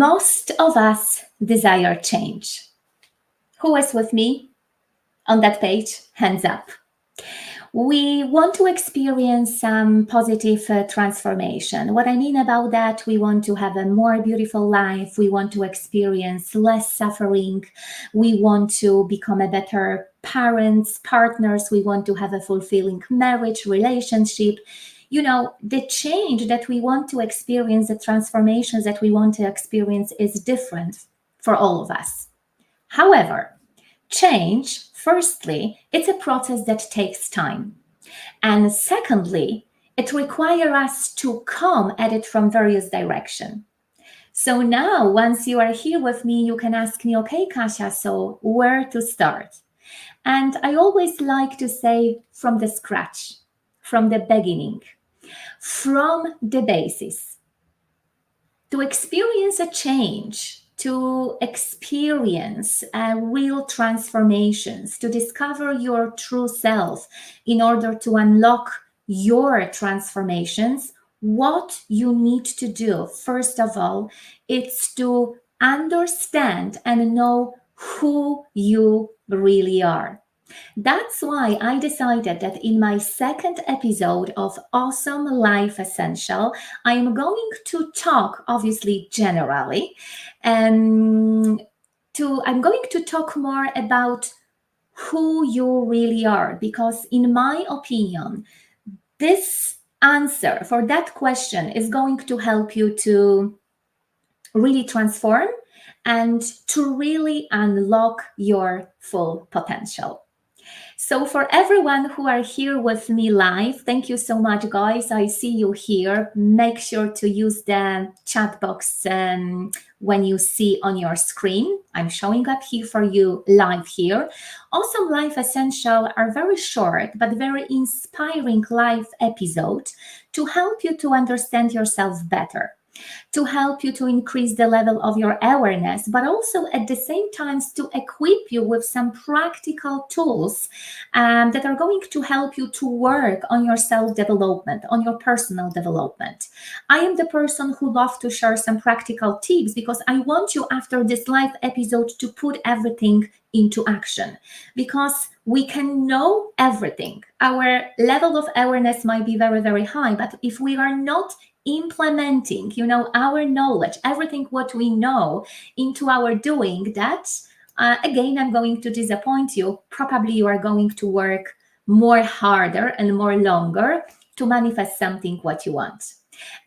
Most of us desire change. Who is with me on that page? Hands up. We want to experience some positive transformation. What I mean about that, we want to have a more beautiful life. We want to experience less suffering. We want to become a better parents, partners. We want to have a fulfilling marriage, relationship. You know, the change that we want to experience, the transformations that we want to experience is different for all of us. However, change, firstly, it's a process that takes time. And secondly, it requires us to come at it from various directions. So now, once you are here with me, you can ask me, okay, Kasia, so where to start? And I always like to say from the scratch, from the beginning, from the basis. To experience a change, to experience real transformations, to discover your true self in order to unlock your transformations, what you need to do, first of all, it's to understand and know who you really are. That's why I decided that in my second episode of Awesome Life Essential, I'm going to talk, obviously, generally, I'm going to talk more about who you really are, because in my opinion, this answer for that question is going to help you to really transform and to really unlock your full potential. So for everyone who are here with me live, thank you so much, guys. I see you here. Make sure to use the chat box when you see on your screen. I'm showing up here for you live here. Awesome Life Essential are very short but very inspiring live episodes to help you to understand yourself better, to help you to increase the level of your awareness, but also at the same time to equip you with some practical tools that are going to help you to work on your self-development, on your personal development. I am the person who loves to share some practical tips because I want you after this live episode to put everything into action, because we can know everything. Our level of awareness might be very, very high, but if we are not implementing, our knowledge, everything what we know into our doing, that again, I'm going to disappoint you. Probably you are going to work more harder and more longer to manifest something what you want.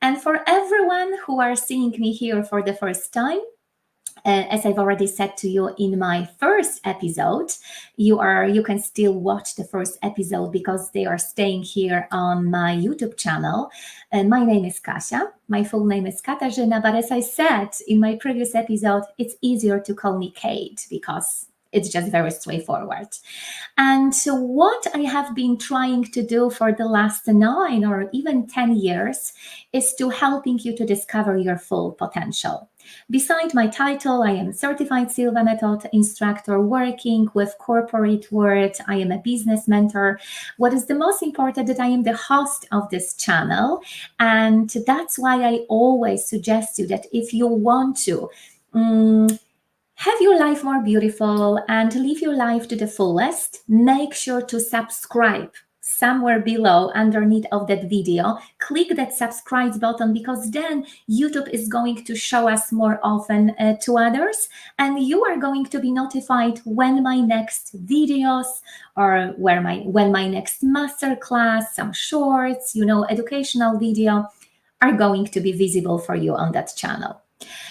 And for everyone who are seeing me here for the first time, as I've already said to you in my first episode, you can still watch the first episode because they are staying here on my YouTube channel. My name is Kasia. My full name is Katarzyna, but as I said in my previous episode, it's easier to call me Kate because it's just very straightforward. And so what I have been trying to do for the last 9 or even 10 years is to helping you to discover your full potential. Beside my title, I am certified Silva Method instructor working with corporate world. I am a business mentor. What is the most important that I am the host of this channel. And that's why I always suggest you that if you want to have your life more beautiful and live your life to the fullest, make sure to subscribe somewhere below underneath of that video. Click that subscribe button, because then YouTube is going to show us more often to others, and you are going to be notified when my next videos or when my next masterclass, some shorts, educational video are going to be visible for you on that channel.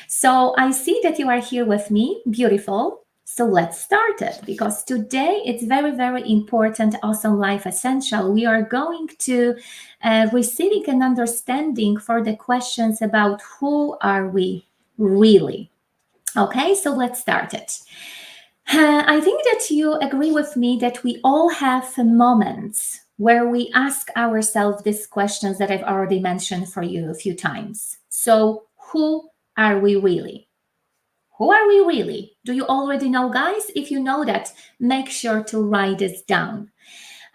So I see that you are here with me. Beautiful. So let's start it, because today it's very, very important, Awesome Life Essential. We are going to receiving an understanding for the questions about who are we really. Okay, so let's start it. I think that you agree with me that we all have moments where we ask ourselves these questions that I've already mentioned for you a few times. So who are we really? Who are we really? Do you already know, guys? If you know that, make sure to write this down.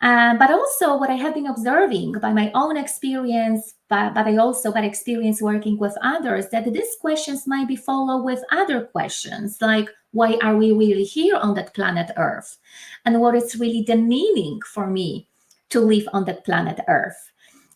But also what I have been observing by my own experience, but I also got experience working with others, that these questions might be followed with other questions, like why are we really here on that planet Earth? And what is really the meaning for me to live on that planet Earth?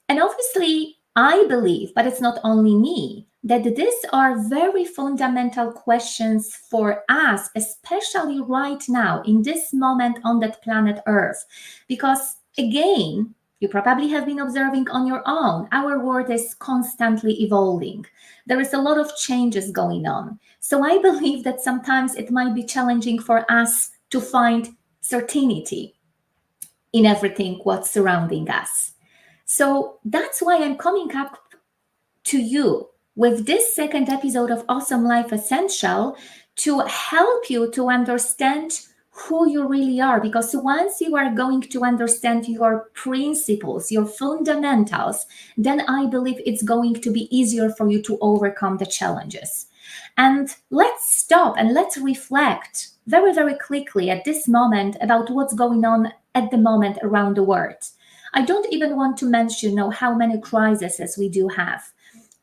And obviously, I believe, but it's not only me, that these are very fundamental questions for us, especially right now, in this moment on that planet Earth. Because again, you probably have been observing on your own, our world is constantly evolving. There is a lot of changes going on. So I believe that sometimes it might be challenging for us to find certainty in everything what's surrounding us. So that's why I'm coming up to you with this second episode of Awesome Life Essential to help you to understand who you really are. Because once you are going to understand your principles, your fundamentals, then I believe it's going to be easier for you to overcome the challenges. And let's stop and let's reflect very, very quickly at this moment about what's going on at the moment around the world. I don't even want to mention how many crises we do have.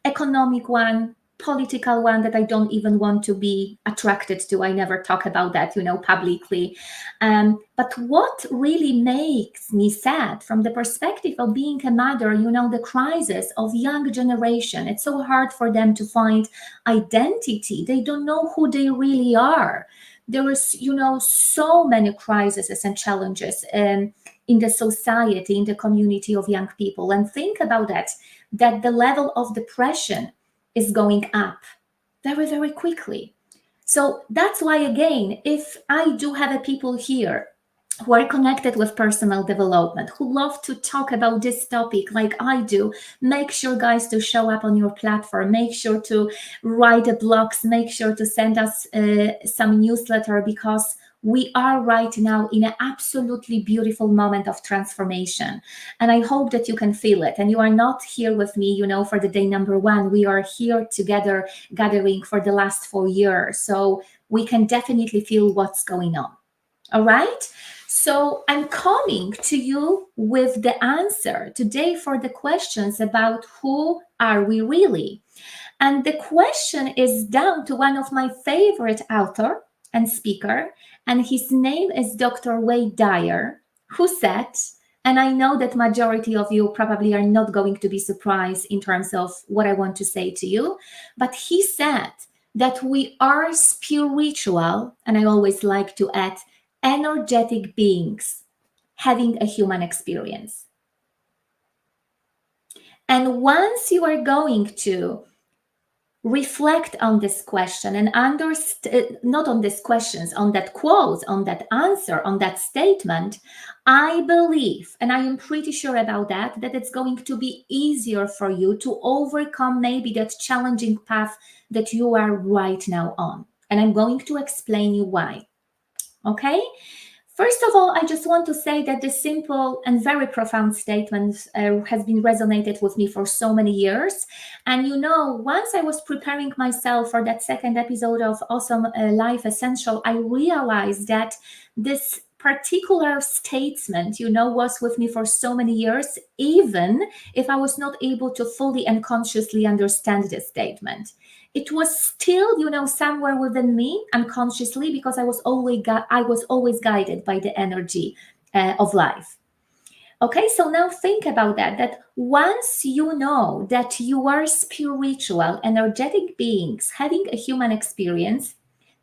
Economic one, political one that I don't even want to be attracted to. I never talk about that, publicly. But what really makes me sad from the perspective of being a mother, the crisis of young generation, it's so hard for them to find identity. They don't know who they really are. There is, so many crises and challenges in the society, in the community of young people. And think about that the level of depression is going up very, very quickly. So that's why, again, if I do have a people here who are connected with personal development, who love to talk about this topic like I do, make sure, guys, to show up on your platform. Make sure to write the blogs. Make sure to send us some newsletter, because we are right now in an absolutely beautiful moment of transformation. And I hope that you can feel it. And you are not here with me, for the day number one. We are here together gathering for the last 4 years. So we can definitely feel what's going on. All right. So I'm coming to you with the answer today for the questions about who are we really? And the question is down to one of my favorite author and speaker, and his name is Dr. Wade Dyer, who said, and I know that majority of you probably are not going to be surprised in terms of what I want to say to you, but he said that we are spiritual, and I always like to add, energetic beings having a human experience. And once you are going to reflect on this question and not on these questions, on that quote, on that answer, on that statement, I believe, and I am pretty sure about that it's going to be easier for you to overcome maybe that challenging path that you are right now on. And I'm going to explain you why. Okay? First of all, I just want to say that this simple and very profound statement has been resonated with me for so many years. And once I was preparing myself for that second episode of Awesome Life Essential, I realized that this particular statement, was with me for so many years, even if I was not able to fully and consciously understand this statement. It was still, somewhere within me unconsciously, because I was always guided by the energy of life. Okay, so now think about that once you know that you are spiritual, energetic beings having a human experience,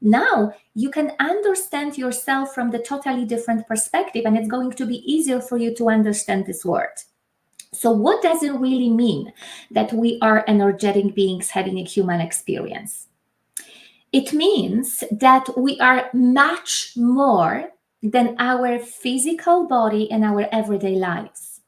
now you can understand yourself from the totally different perspective, and it's going to be easier for you to understand this word. So what does it really mean that we are energetic beings having a human experience? It means that we are much more than our physical body and our everyday lives.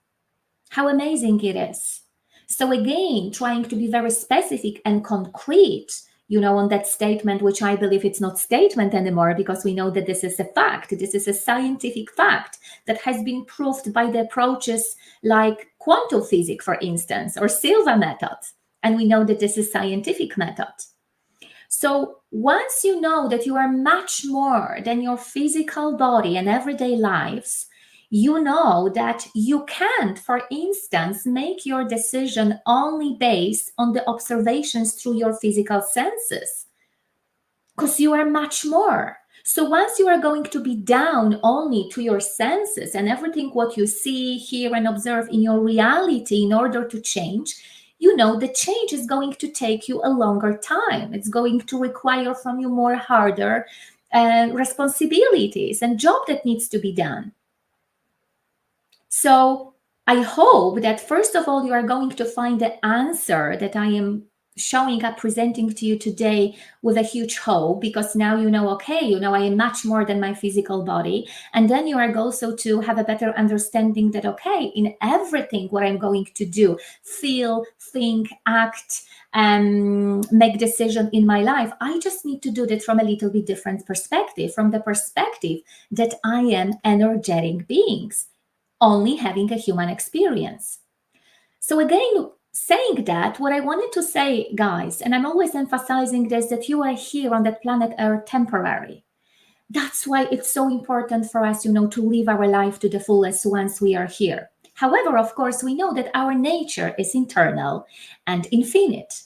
How amazing it is. So again, trying to be very specific and concrete, on that statement, which I believe it's not statement anymore, because we know that this is a fact. This is a scientific fact that has been proved by the approaches like quantum physics, for instance, or Silva Method. And we know that this is scientific method. So once you know that you are much more than your physical body and everyday lives, You know that you can't, for instance, make your decision only based on the observations through your physical senses, because you are much more. So once you are going to be down only to your senses and everything what you see, hear, and observe in your reality in order to change, you know the change is going to take you a longer time. It's going to require from you more harder responsibilities and job that needs to be done. So I hope that first of all, you are going to find the answer that I am showing up, presenting to you today with a huge hope, because now you know, okay, you know, I am much more than my physical body. And then you are also to have a better understanding that, okay, in everything what I'm going to do, feel, think, act, make decision in my life, I just need to do that from a little bit different perspective, from the perspective that I am energetic beings, only having a human experience. So again, saying that, what I wanted to say, guys, and I'm always emphasizing this, that you are here on that planet Earth temporary. That's why it's so important for us, you know, to live our life to the fullest once we are here. However, of course, we know that our nature is internal and infinite.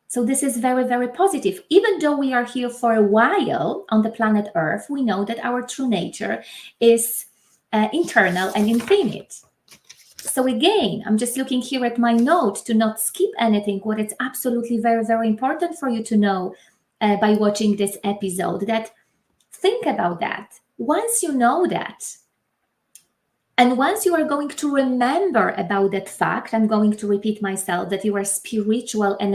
So this is very, very positive. Even though we are here for a while on the planet Earth, we know that our true nature is internal and infinite. So again, I'm just looking here at my note to not skip anything. What it's absolutely very, very important for you to know by watching this episode, that think about that. Once you know that, and once you are going to remember about that fact, I'm going to repeat myself, that you are spiritual and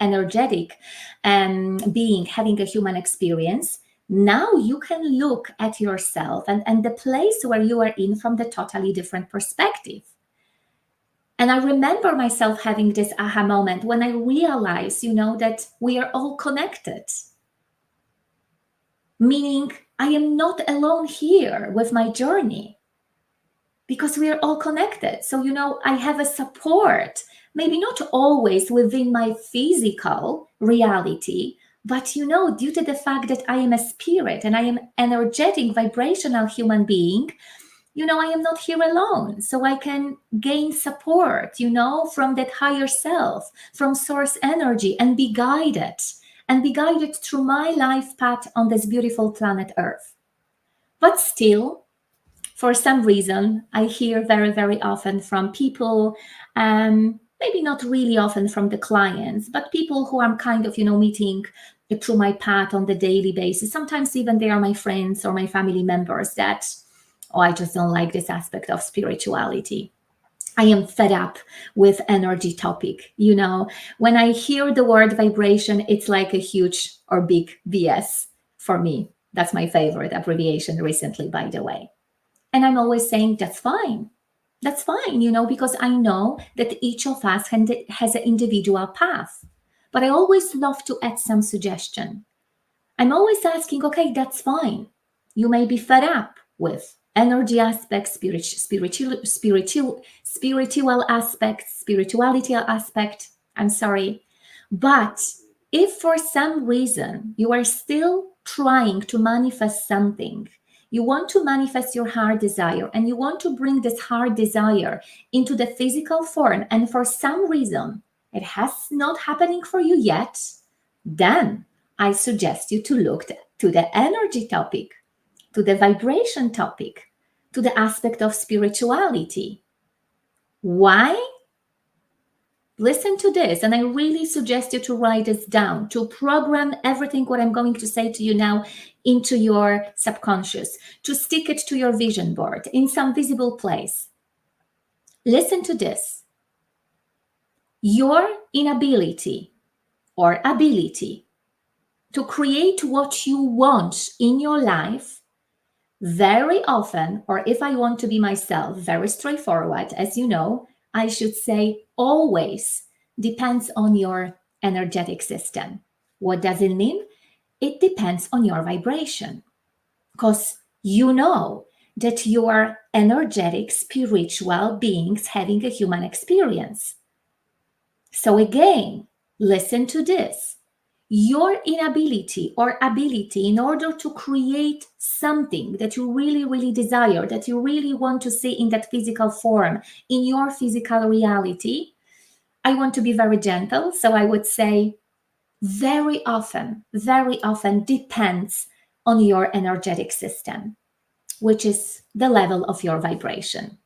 energetic being having a human experience. Now you can look at yourself and the place where you are in from the totally different perspective. And I remember myself having this aha moment when I realized, you know, that we are all connected. Meaning I am not alone here with my journey, because we are all connected. So, you know, I have a support, maybe not always within my physical reality, but, you know, due to the fact that I am a spirit and I am energetic, vibrational human being, you know, I am not here alone. So I can gain support, you know, from that higher self, from source energy, and be guided through my life path on this beautiful planet Earth. But still, for some reason, I hear very, very often from people, maybe not really often from the clients, but people who I'm kind of, you know, meeting through my path on the daily basis. Sometimes even they are my friends or my family members that, oh, I just don't like this aspect of spirituality. I am fed up with energy topic. You know, when I hear the word vibration, it's like a huge or big BS for me. That's my favorite abbreviation recently, by the way. And I'm always saying, that's fine. That's fine, you know, because I know that each of us has an individual path. But I always love to add some suggestion. I'm always asking, okay, that's fine. You may be fed up with energy aspects, spiritual aspects, spirituality aspect. I'm sorry. But if for some reason you are still trying to manifest something, you want to manifest your heart desire, and you want to bring this heart desire into the physical form, and for some reason it has not happening for you yet, then I suggest you to look to the energy topic, to the vibration topic, to the aspect of spirituality. Why? Listen to this, and I really suggest you to write this down, to program everything what I'm going to say to you now into your subconscious, to stick it to your vision board in some visible place. Listen to this. Your inability or ability to create what you want in your life very often, or if I want to be myself, very straightforward, as you know, I should say always depends on your energetic system. What does it mean? It depends on your vibration, because you know that you are energetic, spiritual beings having a human experience. So again, listen to this. your inability or ability in order to create something that you really, really desire, that you really want to see in that physical form, in your physical reality, I want to be very gentle. So I would say very often depends on your energetic system, which is the level of your vibration.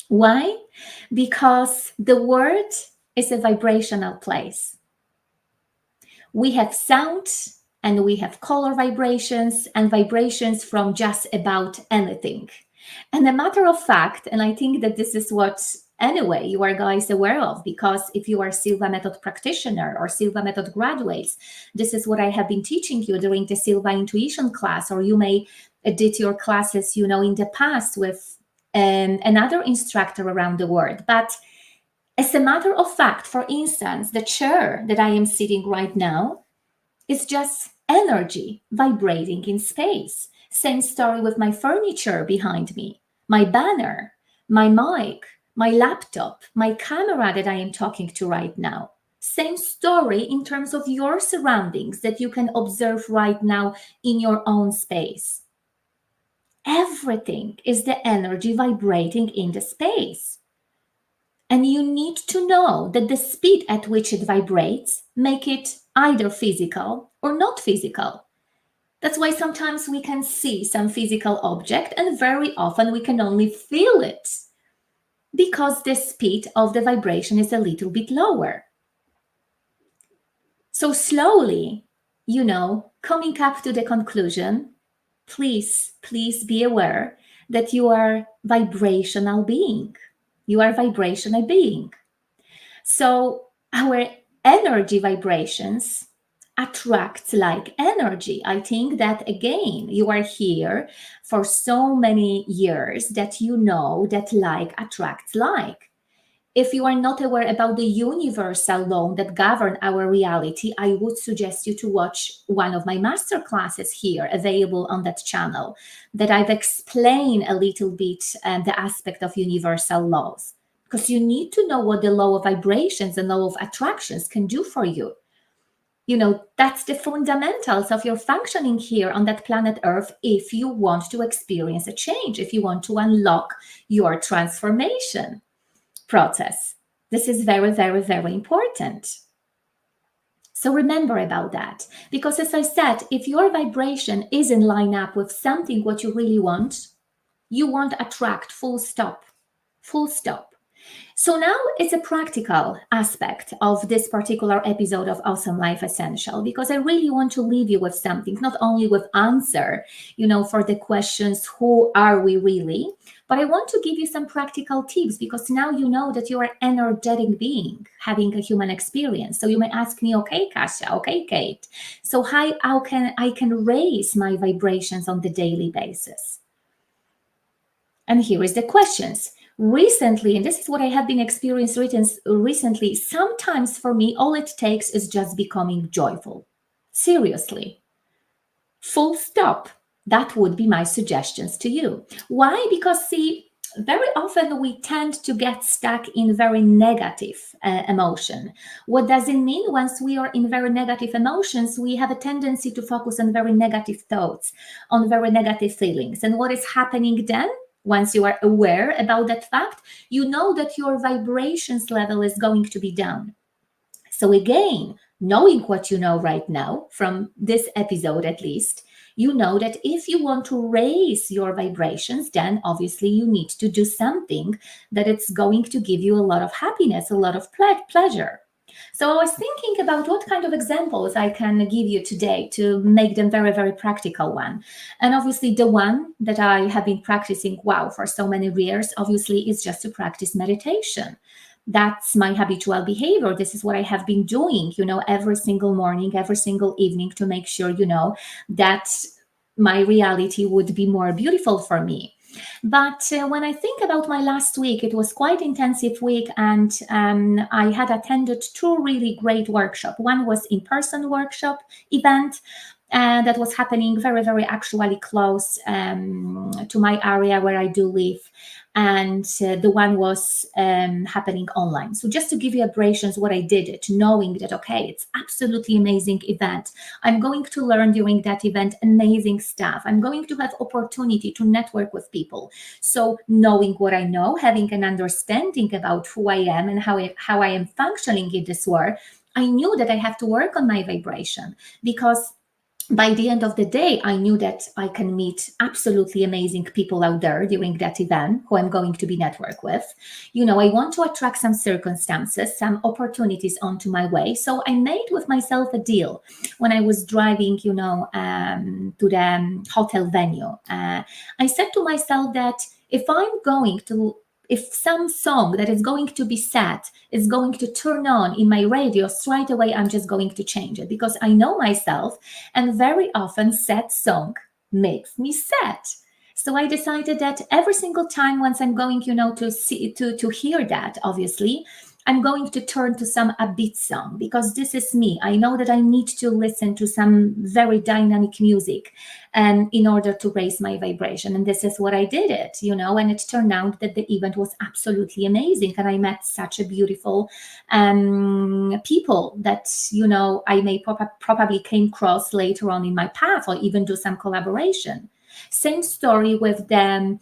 Why? Because the world is a vibrational place. We have sound and we have color vibrations and vibrations from just about anything. And a matter of fact, and I think that this is what anyway you are guys aware of, because if you are Silva Method practitioner or Silva Method graduates, this is what I have been teaching you during the Silva intuition class, or you may did your classes, in the past with another instructor around the world. But as a matter of fact, for instance, the chair that I am sitting right now is just energy vibrating in space. Same story with my furniture behind me, my banner, my mic, my laptop, my camera that I am talking to right now. Same story in terms of your surroundings that you can observe right now in your own space. Everything is the energy vibrating in the space. And you need to know that the speed at which it vibrates make it either physical or not physical. That's why sometimes we can see some physical object and very often we can only feel it because the speed of the vibration is a little bit lower. So slowly, coming up to the conclusion, please be aware that you are vibrational being. You are vibrational being. So our energy vibrations attract like energy. I think that again, you are here for so many years that you know that like attracts like. If you are not aware about the universal law that govern our reality, I would suggest you to watch one of my master classes here available on that channel that I've explained a little bit the aspect of universal laws, because you need to know what the law of vibrations and law of attractions can do for you. That's the fundamentals of your functioning here on that planet Earth if you want to experience a change, if you want to unlock your transformation process. This is very, very, very important. So remember about that, because as I said, if your vibration is in line up with something what you really want, you won't attract, full stop. So now it's a practical aspect of this particular episode of Awesome Life Essential, because I really want to leave you with something, not only with answer, for the questions, who are we really? But I want to give you some practical tips, because now you know that you are an energetic being having a human experience. So you may ask me, okay, Kasia, okay, Kate, so how can I raise my vibrations on the daily basis? And here is the questions. Recently, and this is what I have been experiencing recently, sometimes for me, all it takes is just becoming joyful. Seriously. Full stop. That would be my suggestions to you. Why? Because, see, very often we tend to get stuck in very negative emotion. What does it mean? Once we are in very negative emotions, we have a tendency to focus on very negative thoughts, on very negative feelings. And what is happening then? Once you are aware about that fact, you know that your vibrations level is going to be down. So again, knowing what you know right now, from this episode at least, you know that if you want to raise your vibrations, then obviously you need to do something that it's going to give you a lot of happiness, a lot of pleasure. So I was thinking about what kind of examples I can give you today to make them very, very practical one. And obviously the one that I have been practicing, for so many years, obviously is just to practice meditation. That's my habitual behavior. This is what I have been doing, every single morning, every single evening, to make sure, that my reality would be more beautiful for me. But when I think about my last week, it was quite intensive week, and I had attended two really great workshops. One was in-person workshop event that was happening very, very actually close to my area where I do live. and the one was happening online. So just to give you abrasions what I did it, knowing that, okay, it's absolutely amazing event. I'm going to learn during that event amazing stuff. I'm going to have opportunity to network with people. So knowing what I know, having an understanding about who I am and how I am functioning in this world, I knew that I have to work on my vibration, because by the end of the day, I knew that I can meet absolutely amazing people out there during that event who I'm going to be network with. I want to attract some circumstances, some opportunities onto my way. So I made with myself a deal when I was driving, to the hotel venue. I said to myself that if some song that is going to be set is going to turn on in my radio, straight away I'm just going to change it, because I know myself, and very often sad song makes me sad. So I decided that every single time once I'm going, to hear that, obviously, I'm going to turn to some upbeat song, because this is me. I know that I need to listen to some very dynamic music in order to raise my vibration. And this is what I did it, and it turned out that the event was absolutely amazing. And I met such a beautiful people that, I may probably came across later on in my path, or even do some collaboration. Same story with the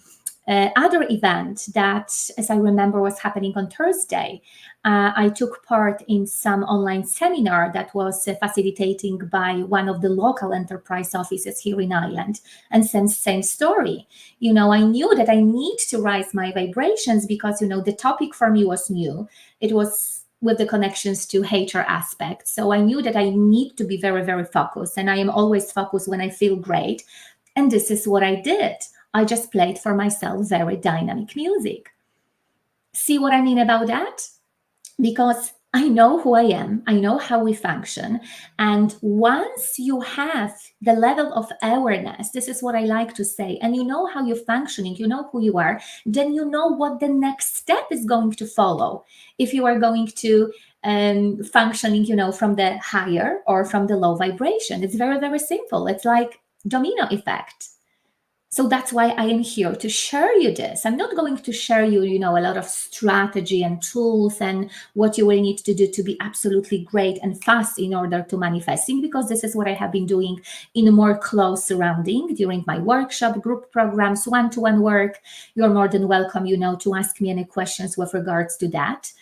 other event that, as I remember, was happening on Thursday. I took part in some online seminar that was facilitating by one of the local enterprise offices here in Ireland. And same story. I knew that I need to rise my vibrations, because, the topic for me was new. It was with the connections to HR aspects. So I knew that I need to be very, very focused. And I am always focused when I feel great. And this is what I did. I just played for myself very dynamic music. See what I mean about that? Because I know who I am, I know how we function. And once you have the level of awareness, this is what I like to say, and you know how you're functioning, you know who you are, then you know what the next step is going to follow. If you are going to functioning, from the higher or from the low vibration. It's very, very simple. It's like domino effect. So that's why I am here to share you this. I'm not going to share you, a lot of strategy and tools and what you will need to do to be absolutely great and fast in order to manifesting, because this is what I have been doing in a more close surrounding during my workshop, group programs, one-to-one work. You're more than welcome, to ask me any questions with regards to that.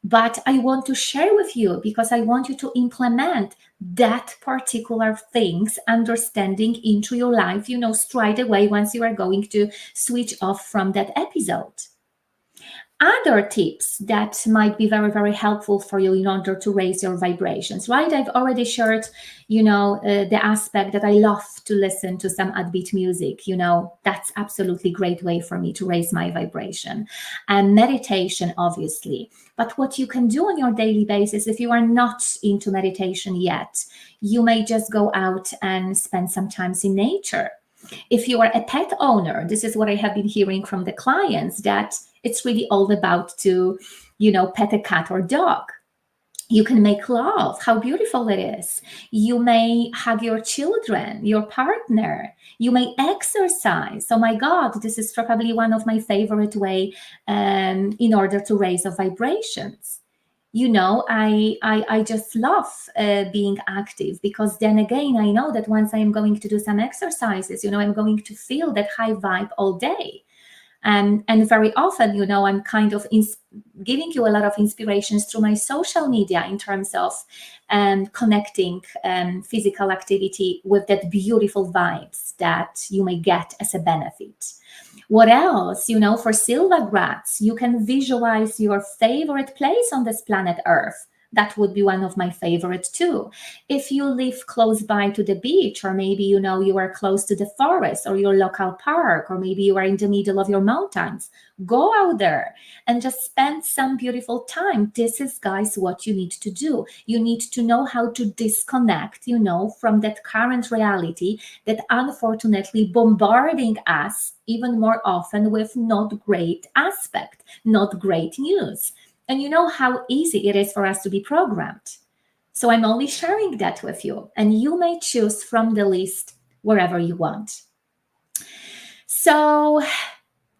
But I want to share with you, because I want you to implement that particular things, understanding into your life, straight away once you are going to switch off from that episode. Other tips that might be very, very helpful for you in order to raise your vibrations, right? I've already shared, the aspect that I love to listen to some upbeat music. That's absolutely great way for me to raise my vibration. And meditation, obviously. But what you can do on your daily basis, if you are not into meditation yet, you may just go out and spend some time in nature. If you are a pet owner, this is what I have been hearing from the clients, that it's really all about to, pet a cat or dog. You can make love, how beautiful it is. You may hug your children, your partner. You may exercise. Oh my God, this is probably one of my favorite way in order to raise the vibrations. I just love being active, because then again, I know that once I am going to do some exercises, I'm going to feel that high vibe all day. And very often, I'm kind of giving you a lot of inspirations through my social media in terms of connecting physical activity with that beautiful vibes that you may get as a benefit. What else? For Silva grads, you can visualize your favorite place on this planet Earth. That would be one of my favorites too. If you live close by to the beach, or maybe, you are close to the forest or your local park, or maybe you are in the middle of your mountains, go out there and just spend some beautiful time. This is, guys, what you need to do. You need to know how to disconnect, from that current reality that unfortunately bombarding us even more often with not great aspect, not great news. And you know how easy it is for us to be programmed. So I'm only sharing that with you, and you may choose from the list wherever you want. So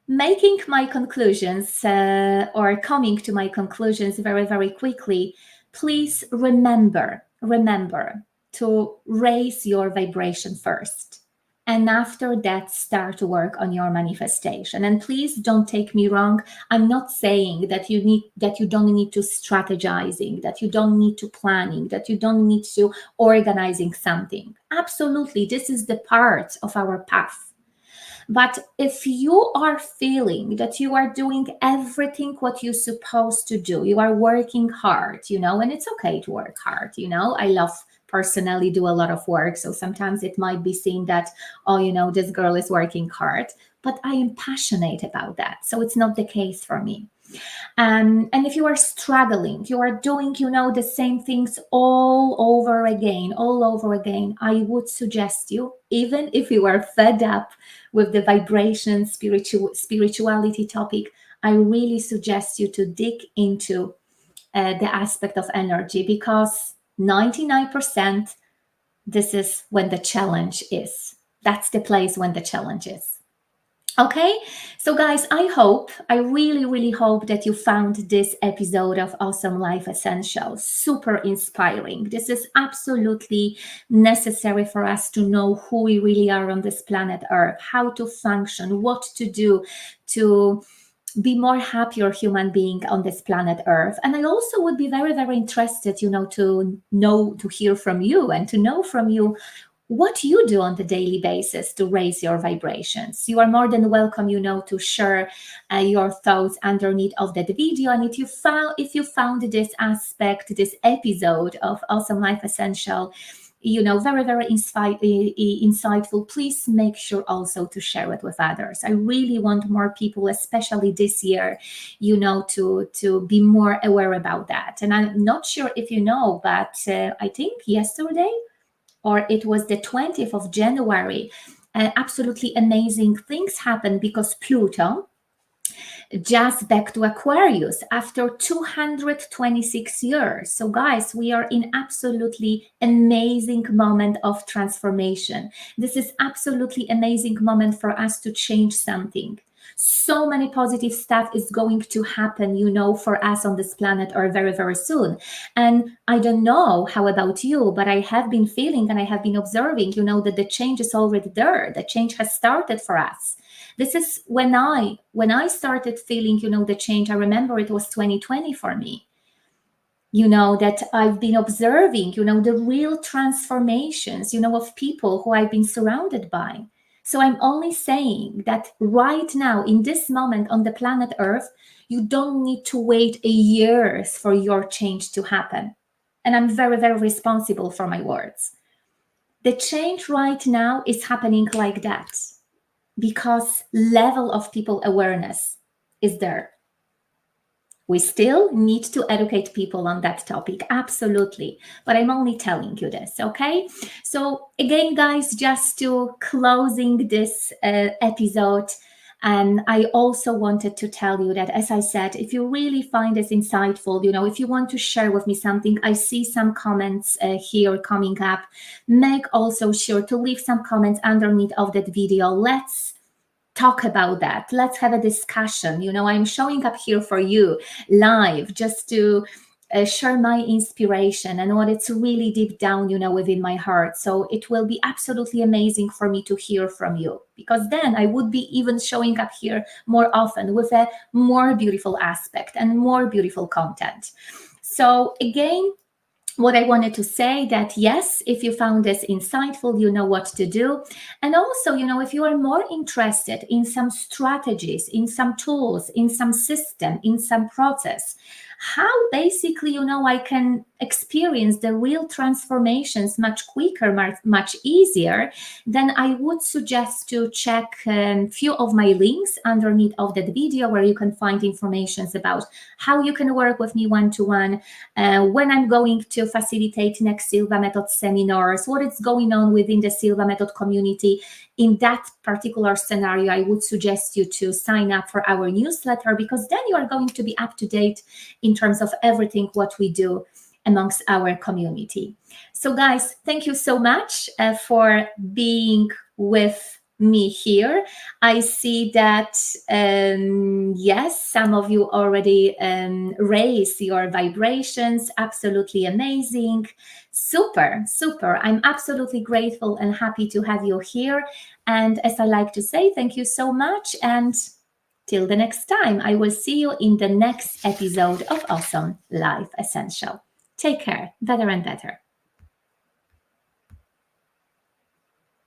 making my conclusions or coming to my conclusions very, very quickly, please remember to raise your vibration first. And after that, start to work on your manifestation. And please don't take me wrong. I'm not saying that you don't need to strategizing, that you don't need to planning, that you don't need to organizing something. Absolutely, this is the part of our path. But if you are feeling that you are doing everything what you're supposed to do, you are working hard, and it's okay to work hard, I love personally do a lot of work. So sometimes it might be seen that, oh, this girl is working hard, but I am passionate about that. So it's not the case for me. And if you are struggling, you are doing, the same things all over again, I would suggest you, even if you are fed up with the vibration, spirituality topic, I really suggest you to dig into the aspect of energy, because 99%, this is when the challenge is. That's the place when the challenge is. Okay, so guys, I really, really hope that you found this episode of Awesome Life Essentials super inspiring. This is absolutely necessary for us to know who we really are on this planet Earth, how to function, what to do to be more happier human being on this planet Earth. And I also would be very, very interested, to hear from you and to know from you what you do on the daily basis to raise your vibrations. You are more than welcome, to share your thoughts underneath of that video. And if you found this aspect, this episode of Awesome Life Essential, very, very insightful, please make sure also to share it with others. I really want more people, especially this year, to be more aware about that. And I'm not sure if you know, but I think yesterday, or it was the 20th of January, absolutely amazing things happened, because Pluto just back to Aquarius after 226 years. So guys, we are in absolutely amazing moment of transformation. This is absolutely amazing moment for us to change something. So many positive stuff is going to happen, for us on this planet or very, very soon. And I don't know how about you, but I have been feeling and I have been observing, that the change is already there. The change has started for us. This is when I started feeling, the change. I remember it was 2020 for me. That I've been observing, the real transformations, of people who I've been surrounded by. So I'm only saying that right now, in this moment on the planet Earth, you don't need to wait years for your change to happen. And I'm very, very responsible for my words. The change right now is happening like that, because level of people awareness is there. We still need to educate people on that topic, absolutely. But I'm only telling you this, okay? So again, guys, just to closing this episode, and I also wanted to tell you that, as I said, if you really find this insightful, if you want to share with me something, I see some comments here coming up. Make also sure to leave some comments underneath of that video. Let's talk about that. Let's have a discussion. I'm showing up here for you live just to share my inspiration and what it's really deep down, within my heart. So it will be absolutely amazing for me to hear from you, because then I would be even showing up here more often with a more beautiful aspect and more beautiful content. So again, what I wanted to say that, yes, if you found this insightful, you know what to do. And also, if you are more interested in some strategies, in some tools, in some system, in some process, how basically, I can experience the real transformations much quicker, much easier, then I would suggest to check a few of my links underneath of that video, where you can find information about how you can work with me one-to-one, when I'm going to facilitate next Silva Method seminars, what is going on within the Silva Method community. In that particular scenario, I would suggest you to sign up for our newsletter, because then you are going to be up to date in terms of everything what we do amongst our community. So guys, thank you so much for being with me here. I see that, yes, some of you already raise your vibrations. Absolutely amazing. Super, super. I'm absolutely grateful and happy to have you here. And as I like to say, thank you so much. And till the next time, I will see you in the next episode of Awesome Life Essential. Take care. Better and better.